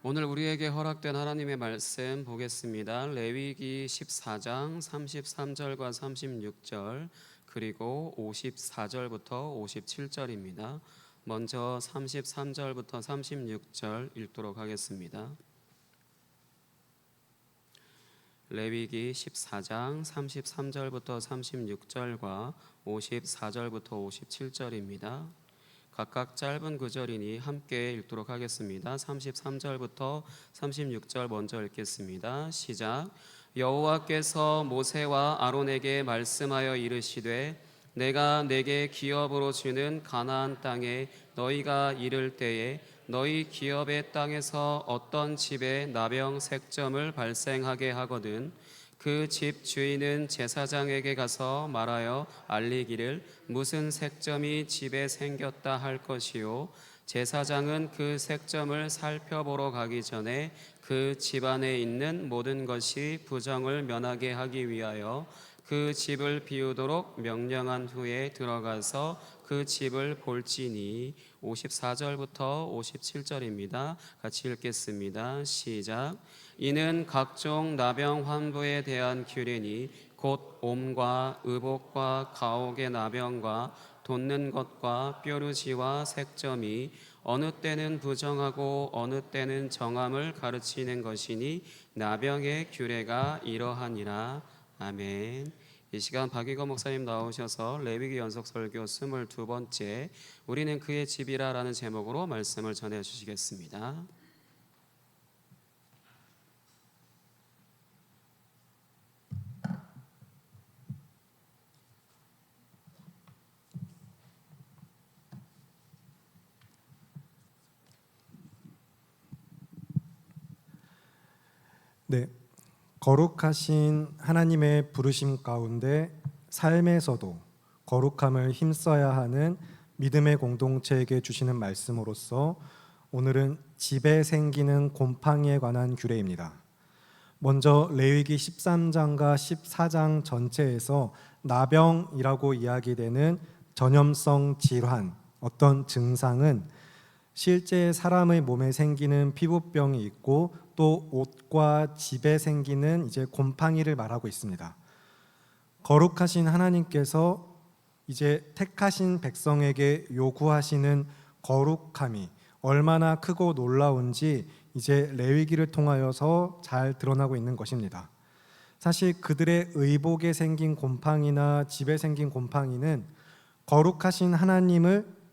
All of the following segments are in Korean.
오늘 우리에게 허락된 하나님의 말씀 보겠습니다. 레위기 14장 33절과 36절 그리고 54절부터 57절입니다. 먼저 33절부터 36절 읽도록 하겠습니다. 레위기 14장 33절부터 36절과 54절부터 57절입니다. 각각 짧은 구절이니 함께 읽도록 하겠습니다. 33절부터 36절 먼저 읽겠습니다. 시작. 여호와께서 모세와 아론에게 말씀하여 이르시되 내가 내게 기업으로 주는 가나안 땅에 너희가 이를 때에 너희 기업의 땅에서 어떤 집에 나병 색점을 발생하게 하거든 그 집 주인은 제사장에게 가서 말하여 알리기를 무슨 색점이 집에 생겼다 할 것이요 제사장은 그 색점을 살펴보러 가기 전에 그 집안에 있는 모든 것이 부정을 면하게 하기 위하여 그 집을 비우도록 명령한 후에 들어가서 그 집을 볼지니 54절부터 57절입니다. 같이 읽겠습니다. 시작. 이는 각종 나병 환부에 대한 규례니 곧 옴과 의복과 가옥의 나병과 돋는 것과 뾰루지와 색점이 어느 때는 부정하고 어느 때는 정함을 가르치는 것이니 나병의 규례가 이러하니라. 아멘. 이 시간 박익원 목사님 나오셔서 레위기 연속 설교 22번째 우리는 그의 집이라 라는 제목으로 말씀을 전해주시겠습니다. 네, 거룩하신 하나님의 부르심 가운데 삶에서도 거룩함을 힘써야 하는 믿음의 공동체에게 주시는 말씀으로서 오늘은 집에 생기는 곰팡이에 관한 규례입니다. 먼저 레위기 13장과 14장 전체에서 나병이라고 이야기되는 전염성 질환, 어떤 증상은 실제 사람의 몸에 생기는 피부병이 있고 또 옷과 집에 생기는 이제 곰팡이를 말하고 있습니다. 거룩하신 하나님께서 이제 택하신 백성에게 요구하시는 거룩함이 얼마나 크고 놀라운지 이제 레위기를 통하여서 잘 드러나고 있는 것입니다. 사실 그들의 의복에 생긴 곰팡이나 집에 생긴 곰팡이는 거룩하신 하나님을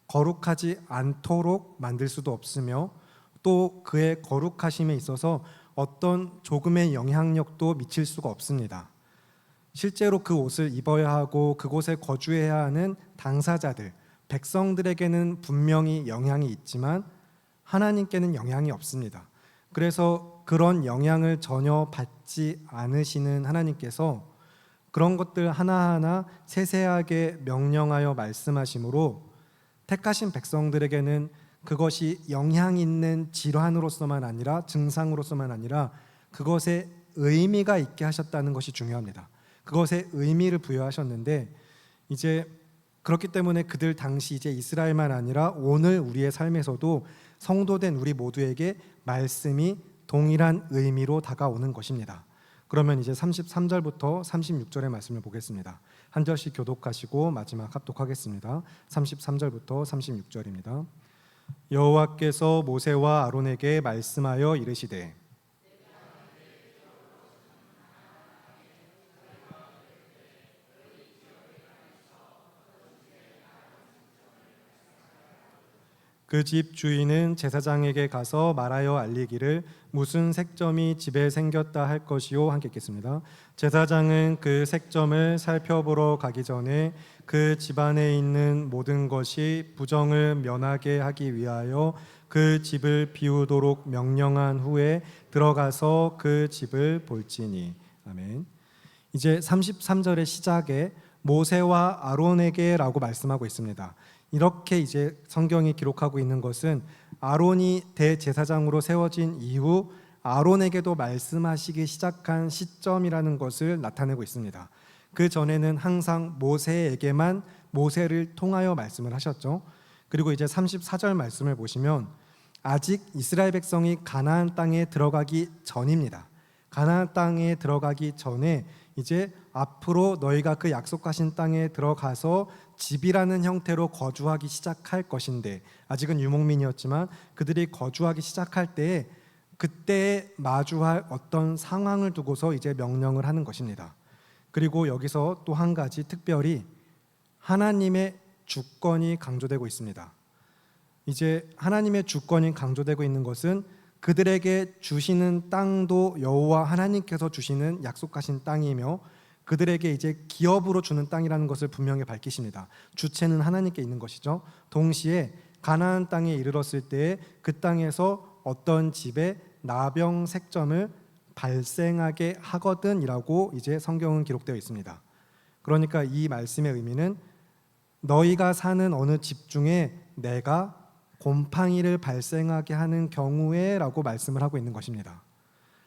거룩하지 않도록 만들 수도 없으며 또 그의 거룩하심에 있어서 어떤 조금의 영향력도 미칠 수가 없습니다. 실제로 그 옷을 입어야 하고 그곳에 거주해야 하는 당사자들, 백성들에게는 분명히 영향이 있지만 하나님께는 영향이 없습니다. 그래서 그런 영향을 전혀 받지 않으시는 하나님께서 그런 것들 하나하나 세세하게 명령하여 말씀하심으로 택하신 백성들에게는 그것이 영향 있는 질환으로서만 아니라 증상으로서만 아니라 그것에 의미가 있게 하셨다는 것이 중요합니다. 그것에 의미를 부여하셨는데 이제 그렇기 때문에 그들 당시 이제 이스라엘만 아니라 오늘 우리의 삶에서도 성도된 우리 모두에게 말씀이 동일한 의미로 다가오는 것입니다. 그러면 이제 33절부터 36절의 말씀을 보겠습니다. 한 절씩 교독하시고 마지막 합독하겠습니다. 33절부터 36절입니다. 여호와께서 모세와 아론에게 말씀하여 이르시되 그 집 주인은 제사장에게 가서 말하여 알리기를 무슨 색점이 집에 생겼다 할 것이요. 함께 읽겠습니다. 제사장은 그 색점을 살펴보러 가기 전에 그 집안에 있는 모든 것이 부정을 면하게 하기 위하여 그 집을 비우도록 명령한 후에 들어가서 그 집을 볼지니. 아멘. 이제 33절의 시작에 모세와 아론에게라고 말씀하고 있습니다. 이렇게 이제 성경이 기록하고 있는 것은 아론이 대제사장으로 세워진 이후 아론에게도 말씀하시기 시작한 시점이라는 것을 나타내고 있습니다. 그 전에는 항상 모세에게만 모세를 통하여 말씀을 하셨죠. 그리고 이제 34절 말씀을 보시면 아직 이스라엘 백성이 가나안 땅에 들어가기 전입니다. 가나안 땅에 들어가기 전에 이제 앞으로 너희가 그 약속하신 땅에 들어가서 집이라는 형태로 거주하기 시작할 것인데, 아직은 유목민이었지만 그들이 거주하기 시작할 때에 그때에 마주할 어떤 상황을 두고서 이제 명령을 하는 것입니다. 그리고 여기서 또 한 가지 특별히 하나님의 주권이 강조되고 있습니다. 이제 하나님의 주권이 강조되고 있는 것은 그들에게 주시는 땅도 여호와 하나님께서 주시는 약속하신 땅이며, 그들에게 이제 기업으로 주는 땅이라는 것을 분명히 밝히십니다. 주체는 하나님께 있는 것이죠. 동시에 가나안 땅에 이르렀을 때 그 땅에서 어떤 집에 나병 색점을 발생하게 하거든이라고 이제 성경은 기록되어 있습니다. 그러니까 이 말씀의 의미는 너희가 사는 어느 집 중에 내가 곰팡이를 발생하게 하는 경우에라고 말씀을 하고 있는 것입니다.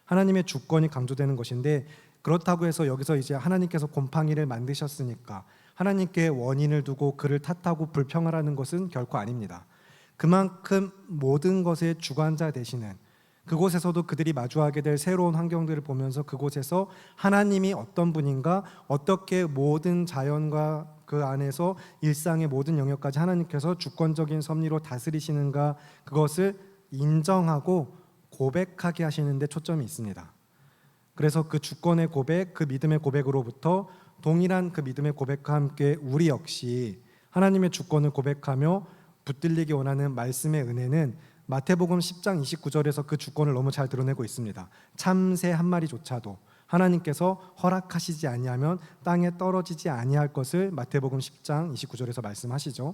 하나님의 주권이 강조되는 것인데, 그렇다고 해서 여기서 이제 하나님께서 곰팡이를 만드셨으니까 하나님께 원인을 두고 그를 탓하고 불평하라는 것은 결코 아닙니다. 그만큼 모든 것의 주관자 되시는, 그곳에서도 그들이 마주하게 될 새로운 환경들을 보면서 그곳에서 하나님이 어떤 분인가, 어떻게 모든 자연과 그 안에서 일상의 모든 영역까지 하나님께서 주권적인 섭리로 다스리시는가, 그것을 인정하고 고백하게 하시는 데 초점이 있습니다. 그래서 그 주권의 고백, 그 믿음의 고백으로부터 동일한 그 믿음의 고백과 함께 우리 역시 하나님의 주권을 고백하며 붙들리기 원하는 말씀의 은혜는 마태복음 10장 29절에서 그 주권을 너무 잘 드러내고 있습니다. 참새 한 마리조차도 하나님께서 허락하시지 아니하면 땅에 떨어지지 아니할 것을 마태복음 10장 29절에서 말씀하시죠.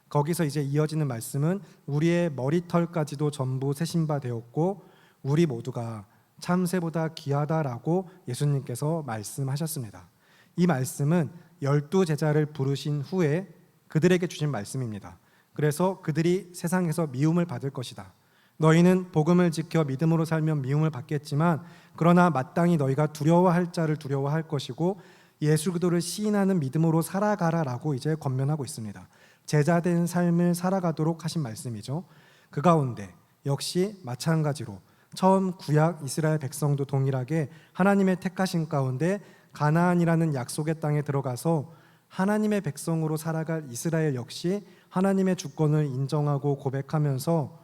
거기서 이제 이어지는 말씀은 우리의 머리털까지도 전부 세신 바 되었고 우리 모두가 참새보다 귀하다라고 예수님께서 말씀하셨습니다. 이 말씀은 12 제자를 부르신 후에 그들에게 주신 말씀입니다. 그래서 그들이 세상에서 미움을 받을 것이다. 너희는 복음을 지켜 믿음으로 살면 미움을 받겠지만 그러나 마땅히 너희가 두려워할 자를 두려워할 것이고 예수 그리스도를 시인하는 믿음으로 살아가라라고 이제 권면하고 있습니다. 제자된 삶을 살아가도록 하신 말씀이죠. 그 가운데 역시 마찬가지로 처음 구약 이스라엘 백성도 동일하게 하나님의 택하신 가운데 가나안이라는 약속의 땅에 들어가서 하나님의 백성으로 살아갈 이스라엘 역시 하나님의 주권을 인정하고 고백하면서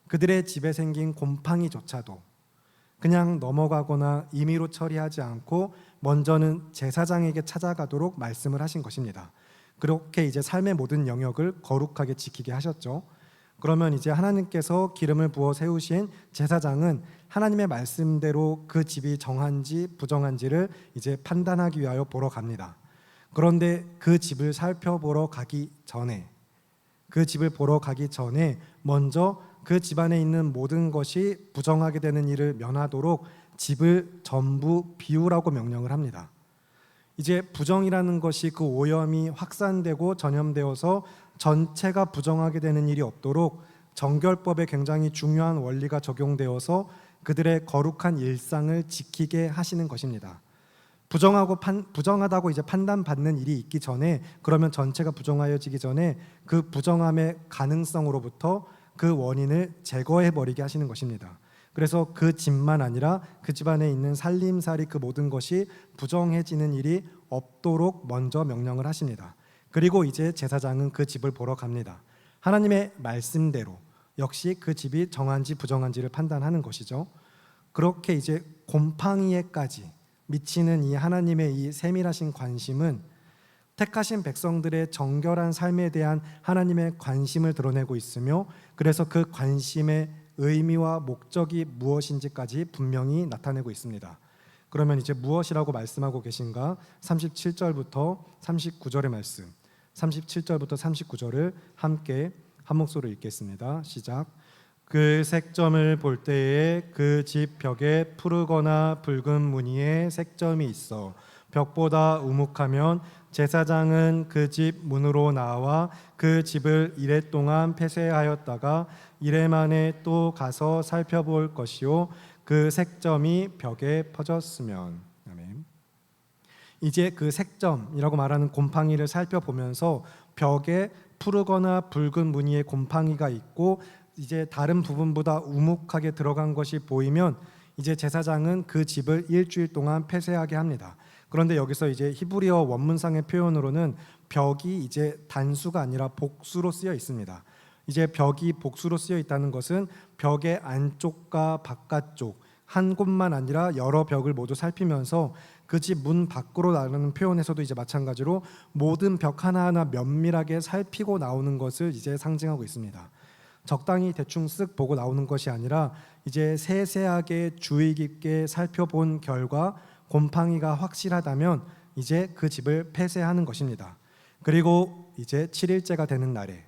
그들의 집에 생긴 곰팡이조차도 그냥 넘어가거나 임의로 처리하지 않고 먼저는 제사장에게 찾아가도록 말씀을 하신 것입니다. 그렇게 이제 삶의 모든 영역을 거룩하게 지키게 하셨죠. 그러면 이제 하나님께서 기름을 부어 세우신 제사장은 하나님의 말씀대로 그 집이 정한지 부정한지를 이제 판단하기 위하여 보러 갑니다. 그런데 그 집을 살펴보러 가기 전에, 그 집을 보러 가기 전에 먼저 그 집안에 있는 모든 것이 부정하게 되는 일을 면하도록 집을 전부 비우라고 명령을 합니다. 이제 부정이라는 것이 그 오염이 확산되고 전염되어서 전체가 부정하게 되는 일이 없도록 정결법에 굉장히 중요한 원리가 적용되어서 그들의 거룩한 일상을 지키게 하시는 것입니다. 부정하다고 이제 판단받는 일이 있기 전에, 그러면 전체가 부정하여지기 전에 그 부정함의 가능성으로부터 그 원인을 제거해 버리게 하시는 것입니다. 그래서 그 집만 아니라 그 집안에 있는 살림살이 그 모든 것이 부정해지는 일이 없도록 먼저 명령을 하십니다. 그리고 이제 제사장은 그 집을 보러 갑니다. 하나님의 말씀대로 역시 그 집이 정한지 부정한지를 판단하는 것이죠. 그렇게 이제 곰팡이에까지 미치는 이 하나님의 이 세밀하신 관심은 택하신 백성들의 정결한 삶에 대한 하나님의 관심을 드러내고 있으며, 그래서 그 관심의 의미와 목적이 무엇인지까지 분명히 나타내고 있습니다. 그러면 이제 무엇이라고 말씀하고 계신가? 37절부터 39절의 말씀, 37절부터 39절을 함께 한 목소리로 읽겠습니다. 시작. 그 색점을 볼 때에 그 집 벽에 푸르거나 붉은 무늬의 색점이 있어 벽보다 우묵하면 제사장은 그 집 문으로 나와 그 집을 이레 동안 폐쇄하였다가 이레 만에 또 가서 살펴볼 것이요 그 색점이 벽에 퍼졌으면. 아멘. 이제 그 색점이라고 말하는 곰팡이를 살펴보면서 벽에 푸르거나 붉은 무늬의 곰팡이가 있고 이제 다른 부분보다 우묵하게 들어간 것이 보이면 이제 제사장은 그 집을 일주일 동안 폐쇄하게 합니다. 그런데 여기서 이제 히브리어 원문상의 표현으로는 벽이 이제 단수가 아니라 복수로 쓰여 있습니다. 이제 벽이 복수로 쓰여 있다는 것은 벽의 안쪽과 바깥쪽 한 곳만 아니라 여러 벽을 모두 살피면서 그 집 문 밖으로 나가는 표현에서도 이제 마찬가지로 모든 벽 하나하나 면밀하게 살피고 나오는 것을 이제 상징하고 있습니다. 적당히 대충 쓱 보고 나오는 것이 아니라 이제 세세하게 주의 깊게 살펴본 결과 곰팡이가 확실하다면 이제 그 집을 폐쇄하는 것입니다. 그리고 이제 7일째가 되는 날에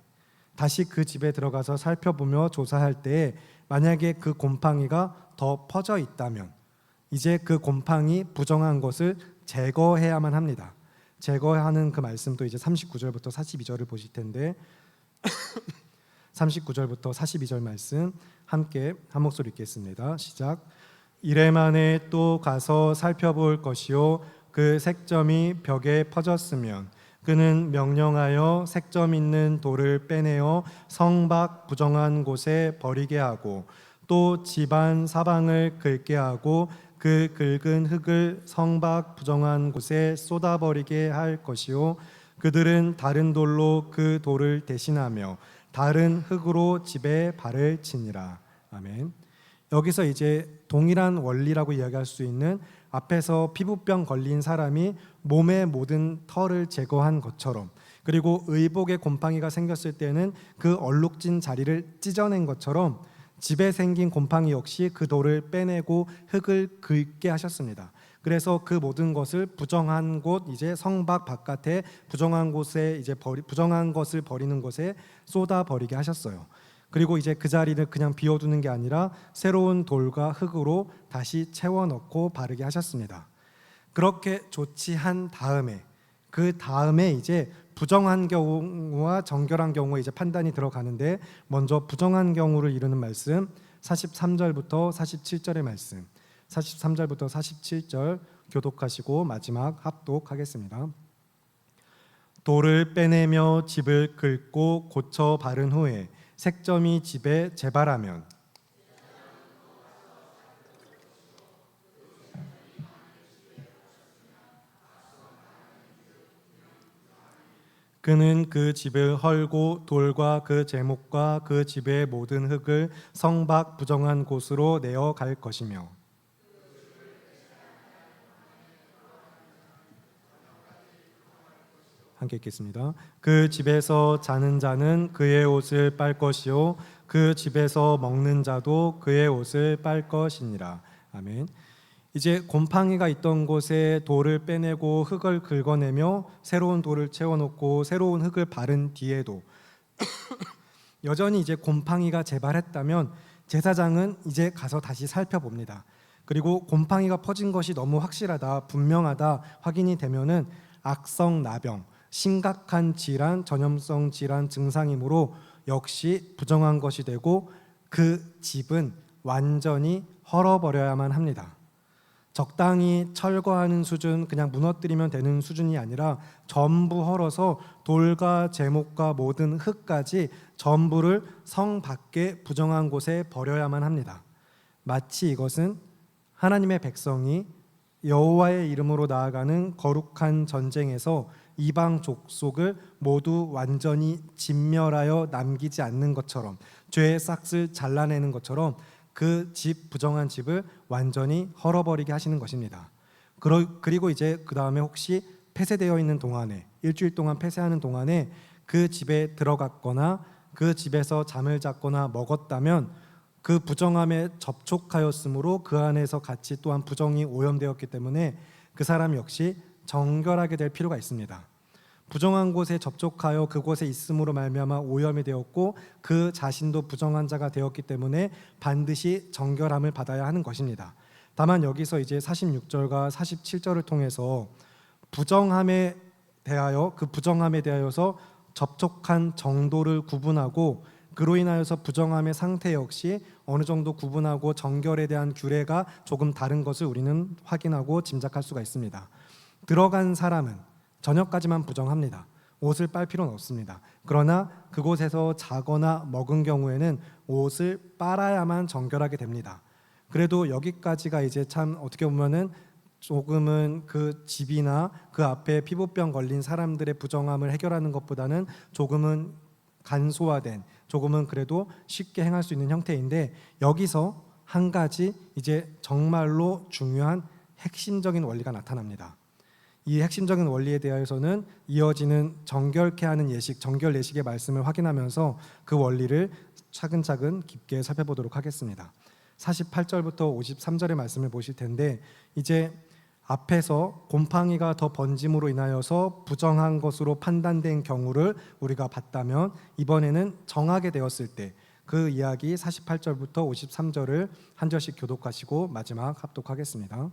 다시 그 집에 들어가서 살펴보며 조사할 때에 만약에 그 곰팡이가 더 퍼져 있다면 이제 그 곰팡이 부정한 것을 제거해야만 합니다. 제거하는 그 말씀도 이제 39절부터 42절을 보실 텐데 39절부터 42절 말씀 함께 한 목소리 읽겠습니다. 시작. 이래 만에 또 가서 살펴볼 것이요 그 색점이 벽에 퍼졌으면 그는 명령하여 색점 있는 돌을 빼내어 성 밖 부정한 곳에 버리게 하고 또 집안 사방을 긁게 하고 그 긁은 흙을 성 밖 부정한 곳에 쏟아버리게 할 것이요 그들은 다른 돌로 그 돌을 대신하며 다른 흙으로 집에 발을 치니라. 아멘. 여기서 이제 동일한 원리라고 이야기할 수 있는 앞에서 피부병 걸린 사람이 몸의 모든 털을 제거한 것처럼 그리고 의복에 곰팡이가 생겼을 때는 그 얼룩진 자리를 찢어낸 것처럼 집에 생긴 곰팡이 역시 그 돌을 빼내고 흙을 긁게 하셨습니다. 그래서 그 모든 것을 부정한 곳 이제 성 밖 바깥에 부정한 곳에 이제 부정한 것을 버리는 곳에 쏟아 버리게 하셨어요. 그리고 이제 그 자리를 그냥 비워두는 게 아니라 새로운 돌과 흙으로 다시 채워 넣고 바르게 하셨습니다. 그렇게 조치한 다음에 그 다음에 이제 부정한 경우와 정결한 경우에 이제 판단이 들어가는데 먼저 부정한 경우를 이루는 말씀 43절부터 47절의 말씀 43절부터 47절 교독하시고 마지막 합독하겠습니다. 돌을 빼내며 집을 긁고 고쳐 바른 후에 색점이 집에 재발하면 그는 그 집을 헐고 돌과 그 제목과 그 집의 모든 흙을 성 밖 부정한 곳으로 내어 갈 것이며 함께 읽겠습니다. 그 집에서 자는 자는 그의 옷을 빨 것이요 그 집에서 먹는 자도 그의 옷을 빨 것이니라. 아멘. 이제 곰팡이가 있던 곳에 돌을 빼내고 흙을 긁어내며 새로운 돌을 채워놓고 새로운 흙을 바른 뒤에도 여전히 이제 곰팡이가 재발했다면 제사장은 이제 가서 다시 살펴봅니다. 그리고 곰팡이가 퍼진 것이 너무 확실하다, 분명하다 확인이 되면은 악성 나병, 심각한 질환, 전염성 질환 증상이므로 역시 부정한 것이 되고 그 집은 완전히 헐어버려야만 합니다. 적당히 철거하는 수준, 그냥 무너뜨리면 되는 수준이 아니라 전부 헐어서 돌과 제목과 모든 흙까지 전부를 성 밖에 부정한 곳에 버려야만 합니다. 마치 이것은 하나님의 백성이 여호와의 이름으로 나아가는 거룩한 전쟁에서 이방 족속을 모두 완전히 진멸하여 남기지 않는 것처럼 죄의 싹을 잘라내는 것처럼 그 집 부정한 집을 완전히 헐어버리게 하시는 것입니다. 그리고 이제 그 다음에 혹시 폐쇄되어 있는 동안에 일주일 동안 폐쇄하는 동안에 그 집에 들어갔거나 그 집에서 잠을 잤거나 먹었다면 그 부정함에 접촉하였으므로 그 안에서 같이 또한 부정이 오염되었기 때문에 그 사람 역시 정결하게 될 필요가 있습니다. 부정한 곳에 접촉하여 그곳에 있음으로 말미암아 오염이 되었고 그 자신도 부정한 자가 되었기 때문에 반드시 정결함을 받아야 하는 것입니다. 다만 여기서 이제 46절과 47절을 통해서 부정함에 대하여서 접촉한 정도를 구분하고 그로 인하여서 부정함의 상태 역시 어느 정도 구분하고 정결에 대한 규례가 조금 다른 것을 우리는 확인하고 짐작할 수가 있습니다. 들어간 사람은 저녁까지만 부정합니다. 옷을 빨 필요는 없습니다. 그러나 그곳에서 자거나 먹은 경우에는 옷을 빨아야만 정결하게 됩니다. 그래도 여기까지가 이제 참 어떻게 보면은 조금은 그 집이나 그 앞에 피부병 걸린 사람들의 부정함을 해결하는 것보다는 조금은 간소화된, 조금은 그래도 쉽게 행할 수 있는 형태인데, 여기서 한 가지 이제 정말로 중요한 핵심적인 원리가 나타납니다. 이 핵심적인 원리에 대해서는 이어지는 정결케 하는 예식, 정결 예식의 말씀을 확인하면서 그 원리를 차근차근 깊게 살펴보도록 하겠습니다. 48절부터 53절의 말씀을 보실 텐데, 이제 앞에서 곰팡이가 더 번짐으로 인하여서 부정한 것으로 판단된 경우를 우리가 봤다면, 이번에는 정하게 되었을 때 그 이야기 48절부터 53절을 한 절씩 교독하시고 마지막 합독하겠습니다.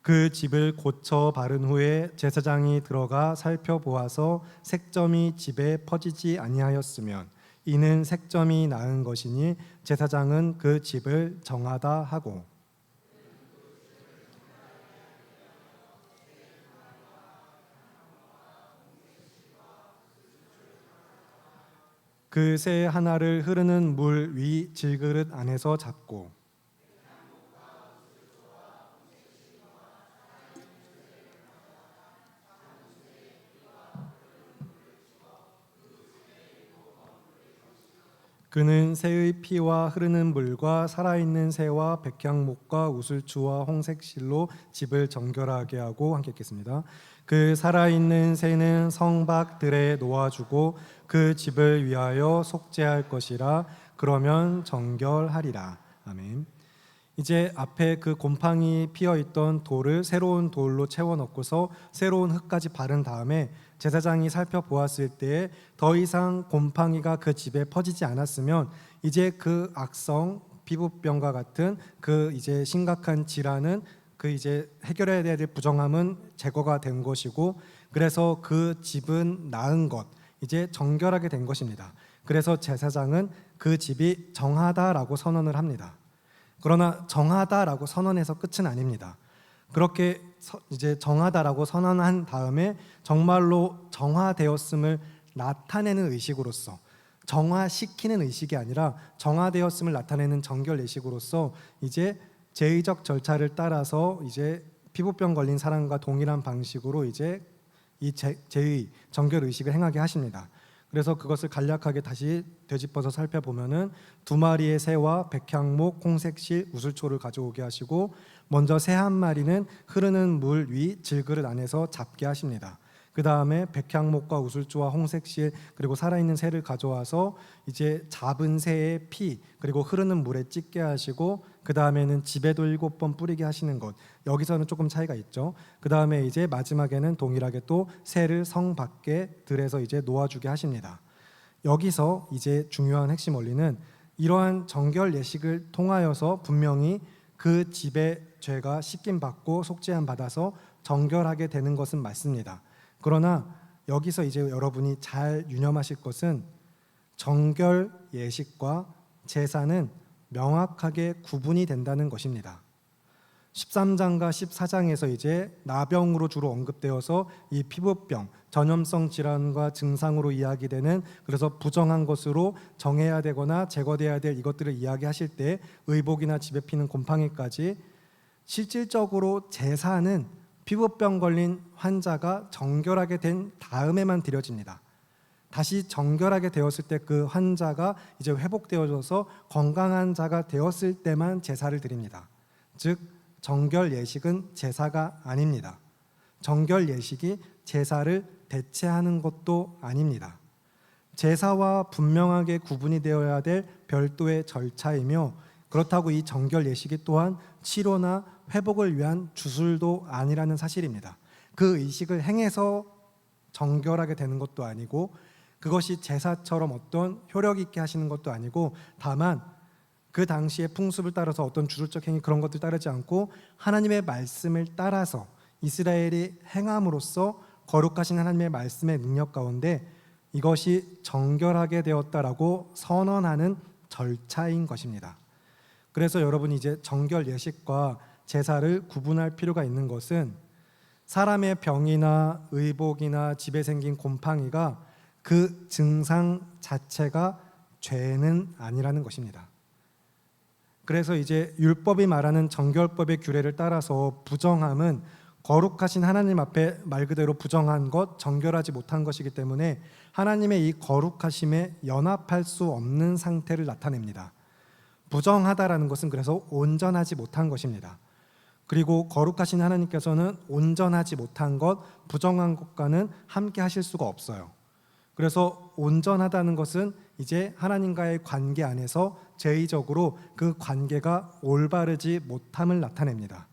그 집을 고쳐 바른 후에 제사장이 들어가 살펴보아서 색점이 집에 퍼지지 아니하였으면 이는 색점이 나은 것이니 제사장은 그 집을 정하다 하고, 그 새 하나를 흐르는 물 위 질그릇 안에서 잡고, 그는 새의 피와 흐르는 물과 살아있는 새와 백향목과 우슬추와 홍색실로 집을 정결하게 하고, 함께 읽겠습니다. 그 살아있는 새는 성박들에 놓아주고 그 집을 위하여 속죄할 것이라. 그러면 정결하리라. 아멘. 이제 앞에 그 곰팡이 피어 있던 돌을 새로운 돌로 채워 넣고서 새로운 흙까지 바른 다음에 제사장이 살펴보았을 때 더 이상 곰팡이가 그 집에 퍼지지 않았으면 이제 그 악성 피부병과 같은 그 이제 심각한 질환은, 그 이제 해결해야 될 부정함은 제거가 된 것이고, 그래서 그 집은 나은 것, 이제 정결하게 된 것입니다. 그래서 제사장은 그 집이 정하다라고 선언을 합니다. 그러나 정하다라고 선언해서 끝은 아닙니다. 그렇게 이제 정하다라고 선언한 다음에 정말로 정화되었음을 나타내는 의식으로서, 정화시키는 의식이 아니라 정화되었음을 나타내는 정결 예식으로서 이제 제의적 절차를 따라서 이제 피부병 걸린 사람과 동일한 방식으로 이제 이 제의 정결 의식을 행하게 하십니다. 그래서 그것을 간략하게 다시 되짚어서 살펴보면은 2마리의 새와 백향목, 홍색실, 우슬초를 가져오게 하시고, 먼저 새 한 마리는 흐르는 물 위 질그릇 안에서 잡게 하십니다. 그 다음에 백향목과 우슬초와 홍색실 그리고 살아있는 새를 가져와서 이제 잡은 새의 피 그리고 흐르는 물에 찢게 하시고, 그 다음에는 집에도 7번 뿌리게 하시는 것, 여기서는 조금 차이가 있죠. 그 다음에 이제 마지막에는 동일하게 또 새를 성 밖에 들에서 이제 놓아주게 하십니다. 여기서 이제 중요한 핵심 원리는, 이러한 정결 예식을 통하여서 분명히 그 집의 죄가 씻김 받고 속죄함 받아서 정결하게 되는 것은 맞습니다. 그러나 여기서 이제 여러분이 잘 유념하실 것은, 정결 예식과 제사는 명확하게 구분이 된다는 것입니다. 13장과 14장에서 이제 나병으로 주로 언급되어서 이 피부병, 전염성 질환과 증상으로 이야기되는, 그래서 부정한 것으로 정해야 되거나 제거돼야 될 이것들을 이야기하실 때 의복이나 집에 피는 곰팡이까지, 실질적으로 제사는 피부병 걸린 환자가 정결하게 된 다음에만 드려집니다. 다시 정결하게 되었을 때 그 환자가 이제 회복되어져서 건강한 자가 되었을 때만 제사를 드립니다. 즉 정결 예식은 제사가 아닙니다. 정결 예식이 제사를 대체하는 것도 아닙니다. 제사와 분명하게 구분이 되어야 될 별도의 절차이며, 그렇다고 이 정결 예식이 또한 치료나 회복을 위한 주술도 아니라는 사실입니다. 그 의식을 행해서 정결하게 되는 것도 아니고, 그것이 제사처럼 어떤 효력 있게 하시는 것도 아니고, 다만 그 당시의 풍습을 따라서 어떤 주술적 행위 그런 것들 따르지 않고 하나님의 말씀을 따라서 이스라엘이 행함으로써 거룩하신 하나님의 말씀의 능력 가운데 이것이 정결하게 되었다라고 선언하는 절차인 것입니다. 그래서 여러분이 이제 정결 예식과 제사를 구분할 필요가 있는 것은, 사람의 병이나 의복이나 집에 생긴 곰팡이가 그 증상 자체가 죄는 아니라는 것입니다. 그래서 이제 율법이 말하는 정결법의 규례를 따라서 부정함은 거룩하신 하나님 앞에 말 그대로 부정한 것, 정결하지 못한 것이기 때문에 하나님의 이 거룩하심에 연합할 수 없는 상태를 나타냅니다. 부정하다라는 것은 그래서 온전하지 못한 것입니다. 그리고 거룩하신 하나님께서는 온전하지 못한 것, 부정한 것과는 함께 하실 수가 없어요. 그래서 온전하다는 것은 이제 하나님과의 관계 안에서 제의적으로 그 관계가 올바르지 못함을 나타냅니다.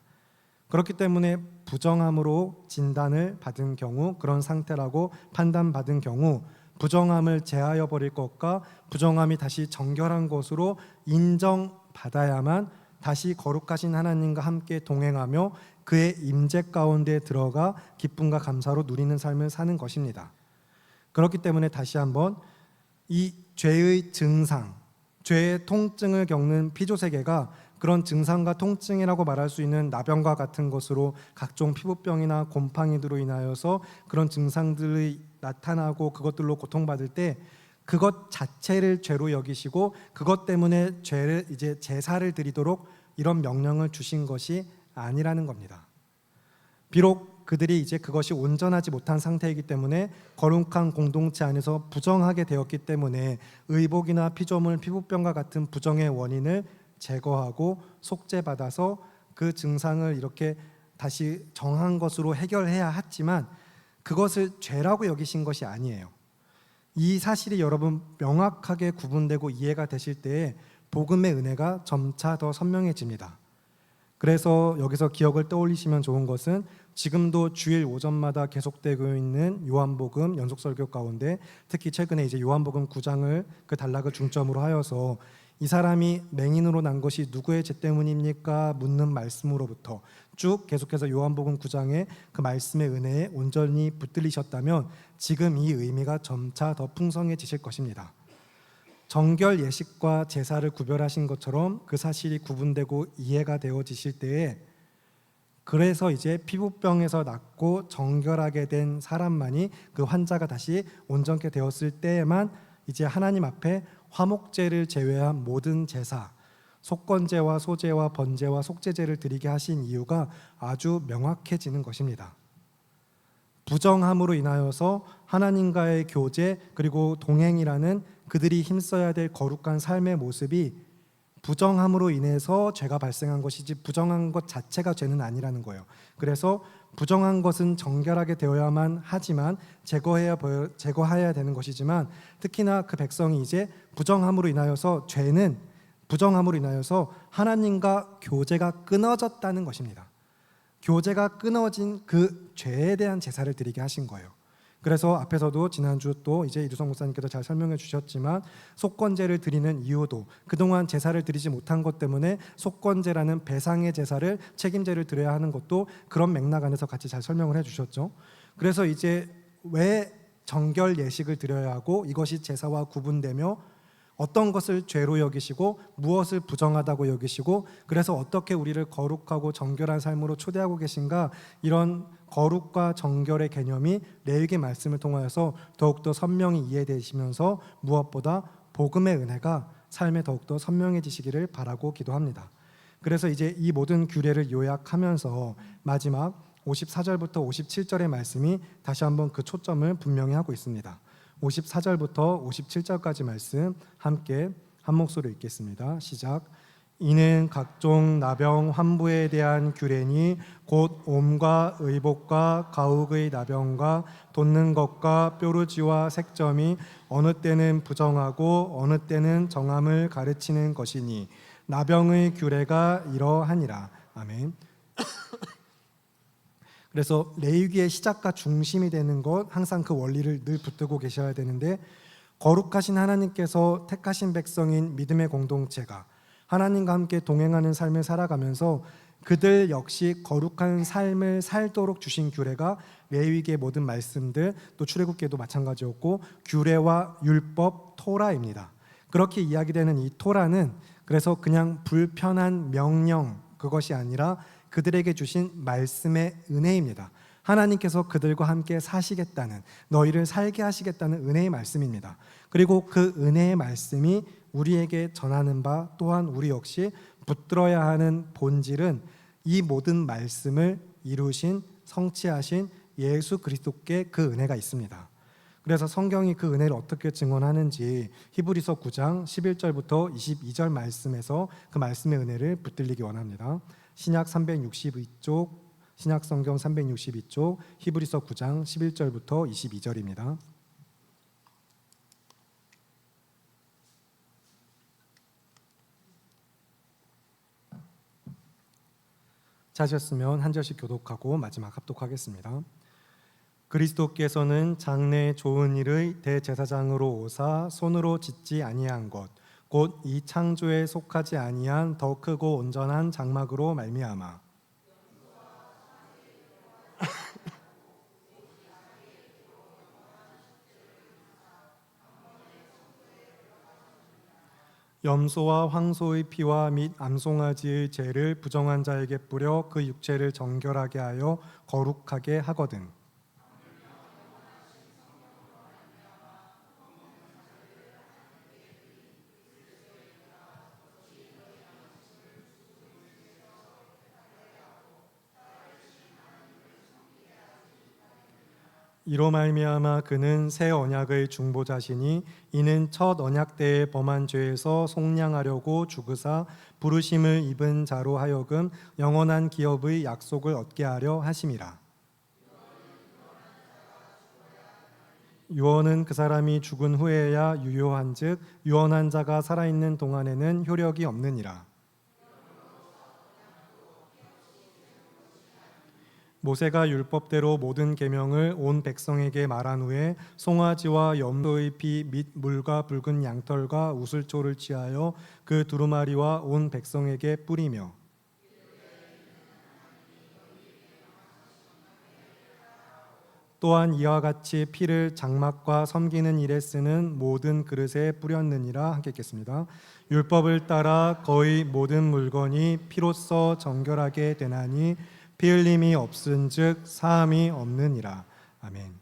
그렇기 때문에 부정함으로 진단을 받은 경우, 그런 상태라고 판단받은 경우 부정함을 제하여 버릴 것과 부정함이 다시 정결한 것으로 인정받아야만 다시 거룩하신 하나님과 함께 동행하며 그의 임재 가운데 들어가 기쁨과 감사로 누리는 삶을 사는 것입니다. 그렇기 때문에 다시 한번 이 죄의 증상, 죄의 통증을 겪는 피조세계가 그런 증상과 통증이라고 말할 수 있는 나병과 같은 것으로 각종 피부병이나 곰팡이들로 인하여서 그런 증상들이 나타나고 그것들로 고통받을 때 그것 자체를 죄로 여기시고 그것 때문에 죄를 이제 제사를 드리도록 이런 명령을 주신 것이 아니라는 겁니다. 비록 그들이 이제 그것이 온전하지 못한 상태이기 때문에 거룩한 공동체 안에서 부정하게 되었기 때문에 의복이나 피조물, 피부병과 같은 부정의 원인을 제거하고 속죄받아서 그 증상을 이렇게 다시 정한 것으로 해결해야 했지만 그것을 죄라고 여기신 것이 아니에요. 이 사실이 여러분 명확하게 구분되고 이해가 되실 때에 복음의 은혜가 점차 더 선명해집니다. 그래서 여기서 기억을 떠올리시면 좋은 것은 지금도 주일 오전마다 계속되고 있는 요한복음 연속설교 가운데 특히 최근에 이제 요한복음 9장을 그 단락을 중점으로 하여서 이 사람이 맹인으로 난 것이 누구의 죄 때문입니까? 묻는 말씀으로부터 쭉 계속해서 요한복음 9장의 그 말씀의 은혜에 온전히 붙들리셨다면 지금 이 의미가 점차 더 풍성해지실 것입니다. 정결 예식과 제사를 구별하신 것처럼 그 사실이 구분되고 이해가 되어지실 때에 그래서 이제 피부병에서 낫고 정결하게 된 사람만이 그 환자가 다시 온전케 되었을 때에만 이제 하나님 앞에 화목제를 제외한 모든 제사, 속건제와 소제와 번제와 속죄제를 드리게 하신 이유가 아주 명확해지는 것입니다. 부정함으로 인하여서 하나님과의 교제 그리고 동행이라는 그들이 힘써야 될 거룩한 삶의 모습이 부정함으로 인해서 죄가 발생한 것이지 부정한 것 자체가 죄는 아니라는 거예요. 그래서 부정한 것은 정결하게 되어야만 하지만 제거해야 되는 것이지만 특히나 그 백성이 이제 부정함으로 인하여서 죄는 부정함으로 인하여서 하나님과 교제가 끊어졌다는 것입니다. 교제가 끊어진 그 죄에 대한 제사를 드리게 하신 거예요. 그래서 앞에서도 지난주 또 이제 이두성 목사님께서 잘 설명해 주셨지만 속건제를 드리는 이유도 그동안 제사를 드리지 못한 것 때문에 속건제라는 배상의 제사를 책임제를 드려야 하는 것도 그런 맥락 안에서 같이 잘 설명을 해 주셨죠. 그래서 이제 왜 정결 예식을 드려야 하고 이것이 제사와 구분되며 어떤 것을 죄로 여기시고 무엇을 부정하다고 여기시고 그래서 어떻게 우리를 거룩하고 정결한 삶으로 초대하고 계신가 이런 거룩과 정결의 개념이 레위기 말씀을 통하여서 더욱더 선명히 이해되시면서 무엇보다 복음의 은혜가 삶에 더욱더 선명해지시기를 바라고 기도합니다. 그래서 이제 이 모든 규례를 요약하면서 마지막 54절부터 57절의 말씀이 다시 한번 그 초점을 분명히 하고 있습니다. 54절부터 57절까지 말씀 함께 한 목소리로 읽겠습니다. 시작. 이는 각종 나병 환부에 대한 규례니 곧 옴과 의복과 가욱의 나병과 돋는 것과 뾰루지와 색점이 어느 때는 부정하고 어느 때는 정함을 가르치는 것이니 나병의 규례가 이러하니라. 아멘. 그래서 레위기의 시작과 중심이 되는 것 항상 그 원리를 늘 붙들고 계셔야 되는데 거룩하신 하나님께서 택하신 백성인 믿음의 공동체가 하나님과 함께 동행하는 삶을 살아가면서 그들 역시 거룩한 삶을 살도록 주신 규례가 레위기의 모든 말씀들 또 출애굽기에도 마찬가지였고 규례와 율법 토라입니다. 그렇게 이야기되는 이 토라는 그래서 그냥 불편한 명령 그것이 아니라 그들에게 주신 말씀의 은혜입니다. 하나님께서 그들과 함께 사시겠다는, 너희를 살게 하시겠다는 은혜의 말씀입니다. 그리고 그 은혜의 말씀이 우리에게 전하는 바 또한 우리 역시 붙들어야 하는 본질은 이 모든 말씀을 이루신 성취하신 예수 그리스도께 그 은혜가 있습니다. 그래서 성경이 그 은혜를 어떻게 증언하는지 히브리서 9장 11절부터 22절 말씀에서 그 말씀의 은혜를 붙들리기 원합니다. 신약 362쪽, 신약 성경 362쪽, 히브리서 9장 11절부터 22절입니다. 찾으셨으면 한 절씩 교독하고 마지막 합독하겠습니다. 그리스도께서는 장래 좋은 일의 대제사장으로 오사 손으로 짓지 아니한 것 곧 이 창조에 속하지 아니한 더 크고 온전한 장막으로 말미암아 염소와 황소의 피와 및 암송아지의 죄를 부정한 자에게 뿌려 그 육체를 정결하게 하여 거룩하게 하거든. 이로 말미암아 그는 새 언약의 중보자시니 이는 첫 언약 때에 범한 죄에서 속량하려고 죽으사 부르심을 입은 자로 하여금 영원한 기업의 약속을 얻게 하려 하심이라. 유언은 그 사람이 죽은 후에야 유효한즉 유언한 자가 살아있는 동안에는 효력이 없느니라. 모세가 율법대로 모든 계명을 온 백성에게 말한 후에 송아지와 염소의 피 및 물과 붉은 양털과 우슬초를 취하여 그 두루마리와 온 백성에게 뿌리며 또한 이와 같이 피를 장막과 섬기는 일에 쓰는 모든 그릇에 뿌렸느니라. 함께 읽겠습니다. 율법을 따라 거의 모든 물건이 피로써 정결하게 되나니 피 흘림이 없은즉 사함이 없느니라. 아멘.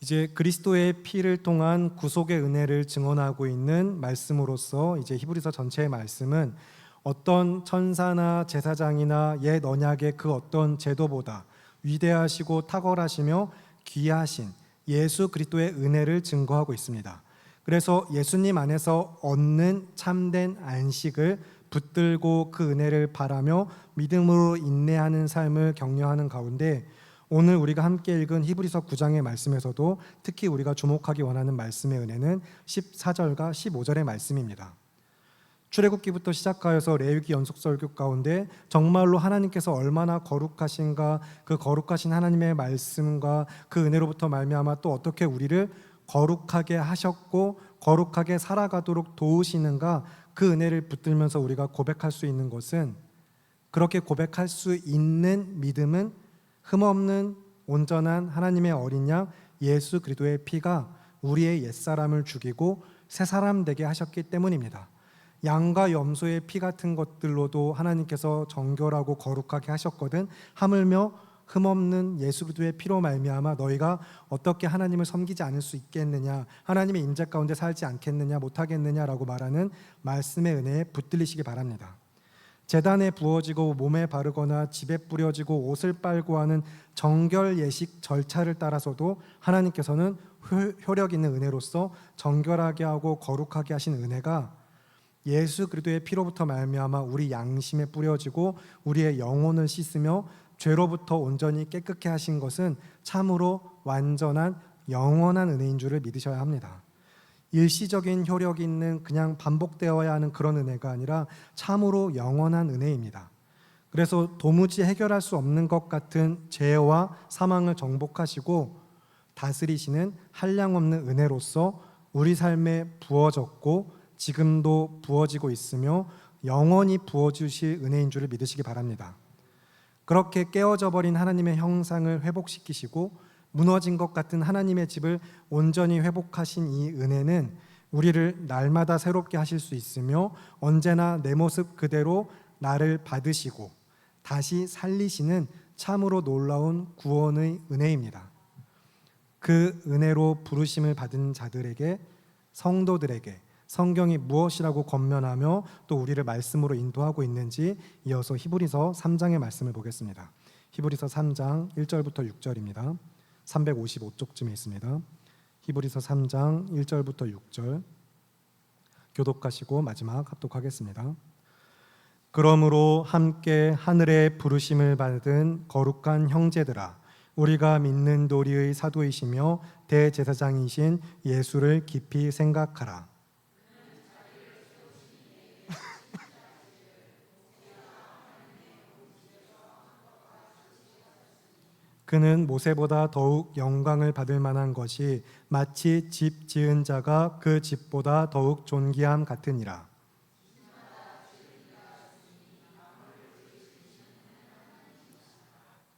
이제 그리스도의 피를 통한 구속의 은혜를 증언하고 있는 말씀으로서 이제 히브리서 전체의 말씀은 어떤 천사나 제사장이나 옛 언약의 그 어떤 제도보다 위대하시고 탁월하시며 귀하신 예수 그리스도의 은혜를 증거하고 있습니다. 그래서 예수님 안에서 얻는 참된 안식을 붙들고 그 은혜를 바라며 믿음으로 인내하는 삶을 격려하는 가운데 오늘 우리가 함께 읽은 히브리서 9장의 말씀에서도 특히 우리가 주목하기 원하는 말씀의 은혜는 14절과 15절의 말씀입니다. 출애굽기부터 시작하여서 레위기 연속설교 가운데 정말로 하나님께서 얼마나 거룩하신가, 그 거룩하신 하나님의 말씀과 그 은혜로부터 말미암아 또 어떻게 우리를 거룩하게 하셨고 거룩하게 살아가도록 도우시는가, 그 은혜를 붙들면서 우리가 고백할 수 있는 것은, 그렇게 고백할 수 있는 믿음은 흠없는 온전한 하나님의 어린 양 예수 그리스도의 피가 우리의 옛사람을 죽이고 새 사람 되게 하셨기 때문입니다. 양과 염소의 피 같은 것들로도 하나님께서 정결하고 거룩하게 하셨거든 하물며 흠없는 예수 그리스도의 피로 말미암아 너희가 어떻게 하나님을 섬기지 않을 수 있겠느냐, 하나님의 임재 가운데 살지 않겠느냐, 못하겠느냐라고 말하는 말씀의 은혜에 붙들리시기 바랍니다. 제단에 부어지고 몸에 바르거나 집에 뿌려지고 옷을 빨고 하는 정결 예식 절차를 따라서도 하나님께서는 효력 있는 은혜로서 정결하게 하고 거룩하게 하신 은혜가 예수 그리스도의 피로부터 말미암아 우리 양심에 뿌려지고 우리의 영혼을 씻으며 죄로부터 온전히 깨끗게 하신 것은 참으로 완전한 영원한 은혜인 줄을 믿으셔야 합니다. 일시적인 효력이 있는 그냥 반복되어야 하는 그런 은혜가 아니라 참으로 영원한 은혜입니다. 그래서 도무지 해결할 수 없는 것 같은 죄와 사망을 정복하시고 다스리시는 한량없는 은혜로서 우리 삶에 부어졌고 지금도 부어지고 있으며 영원히 부어주실 은혜인 줄을 믿으시기 바랍니다. 그렇게 깨어져 버린 하나님의 형상을 회복시키시고 무너진 것 같은 하나님의 집을 온전히 회복하신 이 은혜는 우리를 날마다 새롭게 하실 수 있으며 언제나 내 모습 그대로 나를 받으시고 다시 살리시는 참으로 놀라운 구원의 은혜입니다. 그 은혜로 부르심을 받은 자들에게, 성도들에게 성경이 무엇이라고 권면하며 또 우리를 말씀으로 인도하고 있는지 이어서 히브리서 3장의 말씀을 보겠습니다. 히브리서 3장 1절부터 6절입니다. 355쪽쯤에 있습니다. 히브리서 3장 1절부터 6절 교독하시고 마지막 합독하겠습니다. 그러므로 함께 하늘의 부르심을 받은 거룩한 형제들아, 우리가 믿는 도리의 사도이시며 대제사장이신 예수를 깊이 생각하라. 그는 모세보다 더욱 영광을 받을 만한 것이 마치 집 지은 자가 그 집보다 더욱 존귀함 같으니라.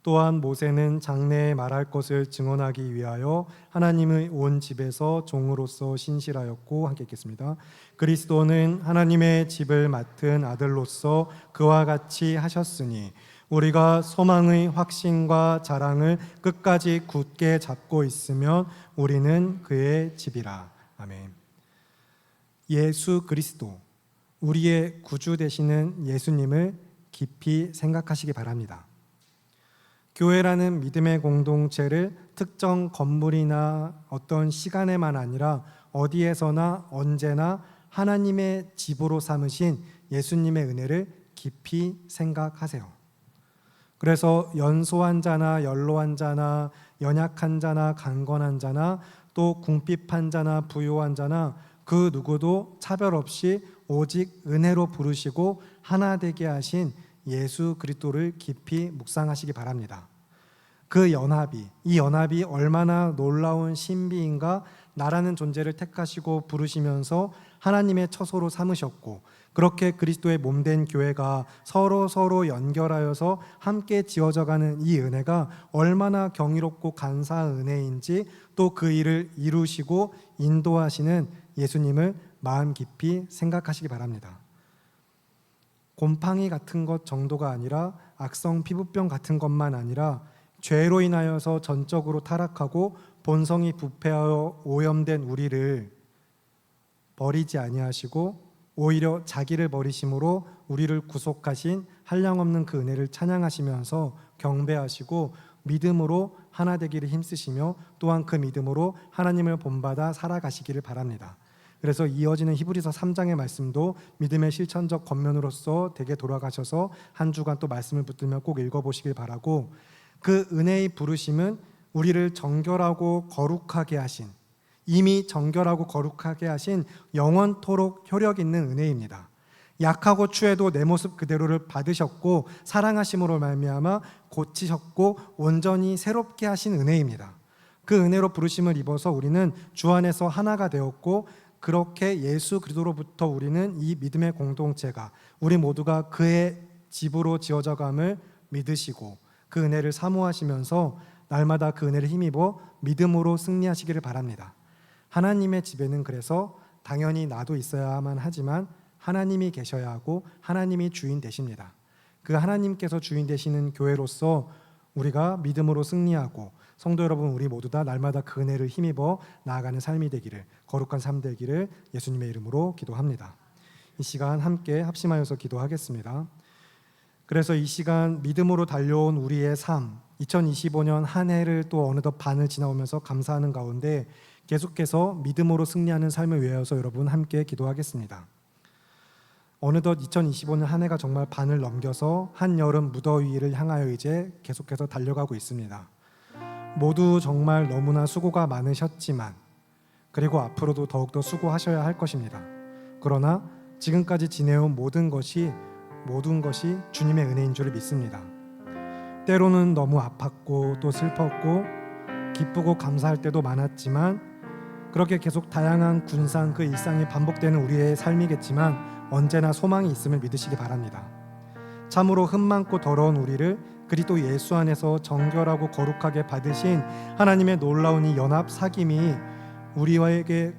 또한 모세는 장래에 말할 것을 증언하기 위하여 하나님의 온 집에서 종으로서 신실하였고, 함께 읽겠습니다. 그리스도는 하나님의 집을 맡은 아들로서 그와 같이 하셨으니 우리가 소망의 확신과 자랑을 끝까지 굳게 잡고 있으면 우리는 그의 집이라. 아멘. 예수 그리스도, 우리의 구주 되시는 예수님을 깊이 생각하시기 바랍니다. 교회라는 믿음의 공동체를 특정 건물이나 어떤 시간에만 아니라 어디에서나 언제나 하나님의 집으로 삼으신 예수님의 은혜를 깊이 생각하세요. 그래서 연소한 자나 연로한 자나 연약한 자나 강건한 자나 또 궁핍한 자나 부요한 자나 그 누구도 차별 없이 오직 은혜로 부르시고 하나 되게 하신 예수 그리스도를 깊이 묵상하시기 바랍니다. 그 연합이, 이 연합이 얼마나 놀라운 신비인가. 나라는 존재를 택하시고 부르시면서 하나님의 처소로 삼으셨고, 그렇게 그리스도의 몸된 교회가 서로 연결하여서 함께 지어져가는 이 은혜가 얼마나 경이롭고 감사한 은혜인지, 또 그 일을 이루시고 인도하시는 예수님을 마음 깊이 생각하시기 바랍니다. 곰팡이 같은 것 정도가 아니라, 악성 피부병 같은 것만 아니라 죄로 인하여서 전적으로 타락하고 본성이 부패하여 오염된 우리를 버리지 아니하시고 오히려 자기를 버리심으로 우리를 구속하신 한량없는 그 은혜를 찬양하시면서 경배하시고 믿음으로 하나 되기를 힘쓰시며, 또한 그 믿음으로 하나님을 본받아 살아가시기를 바랍니다. 그래서 이어지는 히브리서 3장의 말씀도 믿음의 실천적 겉면으로서 되게 돌아가셔서 한 주간 또 말씀을 붙들며 꼭 읽어보시길 바라고, 그 은혜의 부르심은 우리를 정결하고 거룩하게 하신, 이미 정결하고 거룩하게 하신 영원토록 효력 있는 은혜입니다. 약하고 추해도 내 모습 그대로를 받으셨고 사랑하심으로 말미암아 고치셨고 온전히 새롭게 하신 은혜입니다. 그 은혜로 부르심을 입어서 우리는 주 안에서 하나가 되었고, 그렇게 예수 그리스도로부터 우리는 이 믿음의 공동체가, 우리 모두가 그의 집으로 지어져감을 믿으시고 그 은혜를 사모하시면서 날마다 그 은혜를 힘입어 믿음으로 승리하시기를 바랍니다. 하나님의 집에는 그래서 당연히 나도 있어야만 하지만 하나님이 계셔야 하고 하나님이 주인 되십니다. 그 하나님께서 주인 되시는 교회로서 우리가 믿음으로 승리하고, 성도 여러분, 우리 모두 다 날마다 그 은혜를 힘입어 나아가는 삶이 되기를, 거룩한 삶 되기를 예수님의 이름으로 기도합니다. 이 시간 함께 합심하여서 기도하겠습니다. 그래서 이 시간 믿음으로 달려온 우리의 삶, 2025년 한 해를 또 어느덧 반을 지나오면서 감사하는 가운데 계속해서 믿음으로 승리하는 삶을 위하여서 여러분 함께 기도하겠습니다. 어느덧 2025년 한 해가 정말 반을 넘겨서 한여름 무더위를 향하여 이제 계속해서 달려가고 있습니다. 모두 정말 너무나 수고가 많으셨지만, 그리고 앞으로도 더욱더 수고하셔야 할 것입니다. 그러나 지금까지 지내온 모든 것이 주님의 은혜인 줄을 믿습니다. 때로는 너무 아팠고 또 슬펐고 기쁘고 감사할 때도 많았지만, 그렇게 계속 다양한 군상 그 일상이 반복되는 우리의 삶이겠지만 언제나 소망이 있음을 믿으시기 바랍니다. 참으로 흠 많고 더러운 우리를 그리스도 예수 안에서 정결하고 거룩하게 받으신 하나님의 놀라운 이 연합 사귐이 우리에게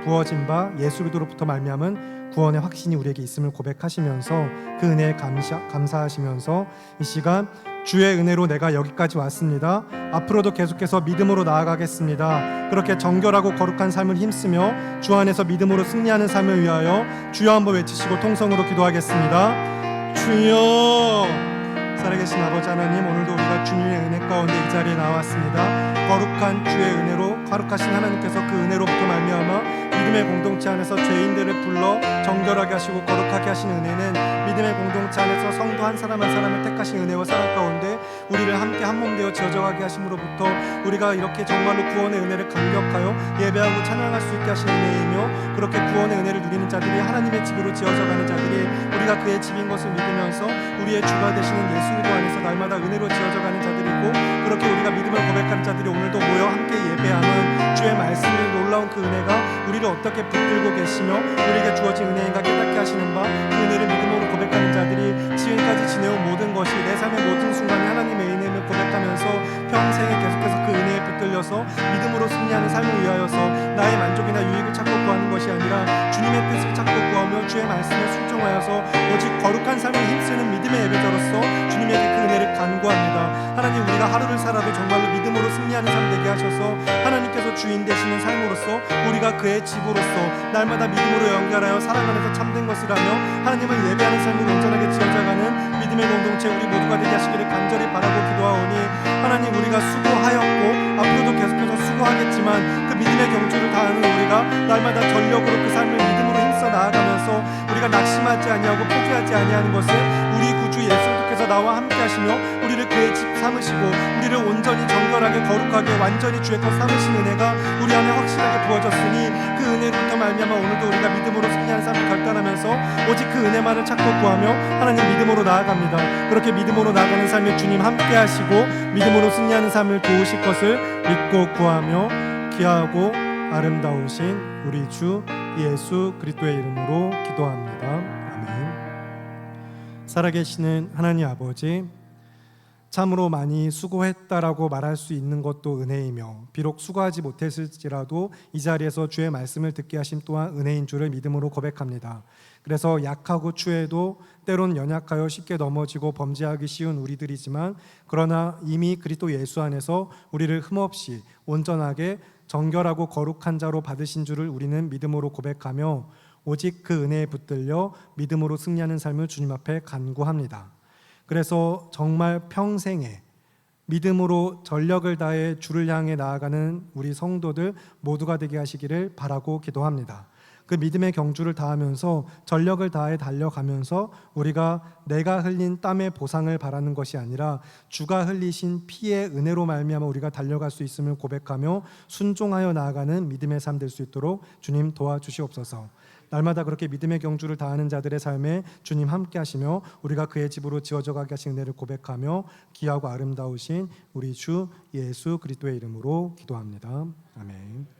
부어진 바 예수 그리스도로부터 말미암은 구원의 확신이 우리에게 있음을 고백하시면서 그 은혜에 감사하시면서 이 시간 주의 은혜로 내가 여기까지 왔습니다. 앞으로도 계속해서 믿음으로 나아가겠습니다. 그렇게 정결하고 거룩한 삶을 힘쓰며 주 안에서 믿음으로 승리하는 삶을 위하여 주여 한번 외치시고 통성으로 기도하겠습니다. 주여. 살아계신 아버지 하나님, 오늘도 우리가 주님의 은혜 가운데 이 자리에 나왔습니다. 거룩한 주의 은혜로, 거룩하신 하나님께서 그 은혜로부터 말미암아 믿음의 공동체 안에서 죄인들을 불러 정결하게 하시고 거룩하게 하시는 은혜는 믿음의 공동체 안에서 성도 한 사람 한 사람을 택하신 은혜와 사랑 가운데 우리를 함께 한몸 되어 지어져가게 하심으로부터 우리가 이렇게 정말로 구원의 은혜를 감격하여 예배하고 찬양할 수 있게 하신 은혜이며, 그렇게 구원의 은혜를 누리는 자들이 하나님의 집으로 지어져가는 자들이 우리가 그의 집인 것을 믿으면서 우리의 주가 되시는 예수 그리스도 안에서 날마다 은혜로 지어져가는 자들이고, 그렇게 우리가 믿음을 고백하는 자들이 오늘도 모여 함께 예배하는 주의 말씀이 놀라운 그 은혜가 우리를 어떻게 붙들고 계시며 우리에게 주어진 은혜인가 깨닫게 하시는 바, 그 은혜를 믿음으로 고백하는 자들이 지금까지 지내온 모든 것이, 내 삶의 모든 순간이 하나님의 은혜임을 고백하면서 평생에 계속해서 그 은혜에 붙들려서 믿음으로 승리하는 삶을 위하여서 나의 만족이나 유익을 찾고 구하는 것이 아니라 주님의 뜻을 찾고 구하며 주의 말씀에 순종하여서 오직 거룩한 삶을 힘쓰는 믿음의 예배자로서 주님에게 그 은혜를 간구합니다. 하나님, 우리가 하루를 살아도 정말로 믿음으로 승리하는 삶 되게 하셔서 하나님께서 주인 되시는 삶으로서 우리가 그의 집으로서 날마다 믿음으로 연결하여 사랑 안에서 참된 것을 하며 하나님을 예배하는 삶을 온전하게 지어져가는 믿음의 공동체 우리 모두가 되게 하시기를 간절히 바라고 기도하오니, 하나님, 우리가 수고하였고 앞으로도 계속해서 수고하겠지만 그 믿음의 경주를 다하는 우리가 날마다 전력으로 그 삶을 믿음으로 힘써 나아가면서 우리가 낙심하지 아니하고 포기하지 아니하는 것을 우리 구주 예수 그리스도께서 나와 함께 하시며 우리를 그의 집 삼으시고 우리를 온전히 정결하게 거룩하게 완전히 주의 것 삼으신 은혜가 우리 안에 확실하게 부어졌으니, 그 은혜로부터 말미암아 오늘도 우리가 믿음으로 승리하는 삶을 결단하면서 오직 그 은혜만을 찾고 구하며 하나님 믿음으로 나아갑니다. 그렇게 믿음으로 나아가는 삶에 주님 함께 하시고 믿음으로 승리하는 삶을 도우실 것을 믿고 구하며 귀하고 아름다우신 우리 주 예수 그리스도의 이름으로 기도합니다. 아멘. 살아계시는 하나님 아버지, 참으로 많이 수고했다라고 말할 수 있는 것도 은혜이며, 비록 수고하지 못했을지라도 이 자리에서 주의 말씀을 듣게 하심 또한 은혜인 줄을 믿음으로 고백합니다. 그래서 약하고 추해도 때론 연약하여 쉽게 넘어지고 범죄하기 쉬운 우리들이지만, 그러나 이미 그리스도 예수 안에서 우리를 흠없이 온전하게 정결하고 거룩한 자로 받으신 줄을 우리는 믿음으로 고백하며 오직 그 은혜에 붙들려 믿음으로 승리하는 삶을 주님 앞에 간구합니다. 그래서 정말 평생에 믿음으로 전력을 다해 주를 향해 나아가는 우리 성도들 모두가 되게 하시기를 바라고 기도합니다. 그 믿음의 경주를 다하면서 전력을 다해 달려가면서 우리가 내가 흘린 땀의 보상을 바라는 것이 아니라 주가 흘리신 피의 은혜로 말미암아 우리가 달려갈 수 있음을 고백하며 순종하여 나아가는 믿음의 삶 될 수 있도록 주님 도와주시옵소서. 날마다 그렇게 믿음의 경주를 다하는 자들의 삶에 주님 함께 하시며 우리가 그의 집으로 지어져 가게 하신 은혜를 고백하며 귀하고 아름다우신 우리 주 예수 그리스도의 이름으로 기도합니다. 아멘.